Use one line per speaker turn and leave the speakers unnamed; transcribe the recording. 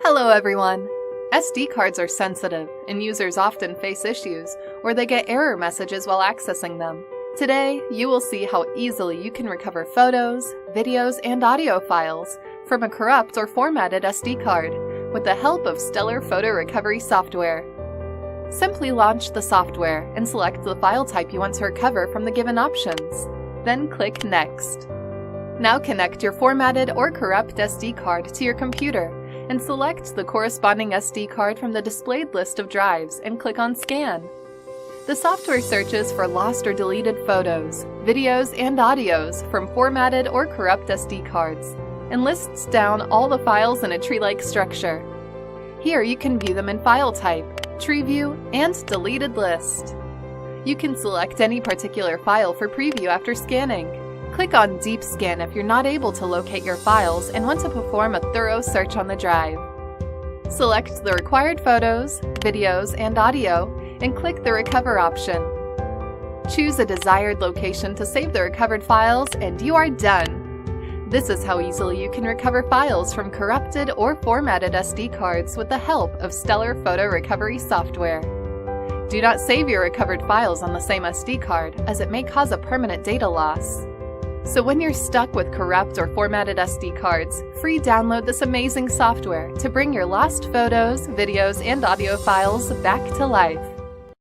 Hello everyone! SD cards are sensitive, and users often face issues where they get error messages while accessing them. Today, you will see how easily you can recover photos, videos, and audio files from a corrupt or formatted SD card with the help of stellar photo recovery software. Simply launch the software and select the file type you want to recover from the given options. Then click Next. Now connect your formatted or corrupt SD card to your computer and select the corresponding SD card from the displayed list of drives and click on Scan. The software searches for lost or deleted photos, videos, and audios from formatted or corrupt SD cards and lists down all the files in a tree-like structure. Here you can view them in File Type, Tree View, and Deleted List. You can select any particular file for preview after scanning. Click on Deep Scan if you're not able to locate your files and want to perform a thorough search on the drive. Select the required photos, videos, and audio and click the Recover option. Choose a desired location to save the recovered files and you are done! This is how easily you can recover files from corrupted or formatted SD cards with the help of stellar photo recovery software. Do not save your recovered files on the same SD card, as it may cause a permanent data loss. So when you're stuck with corrupt or formatted SD cards, free download this amazing software to bring your lost photos, videos, and audio files back to life.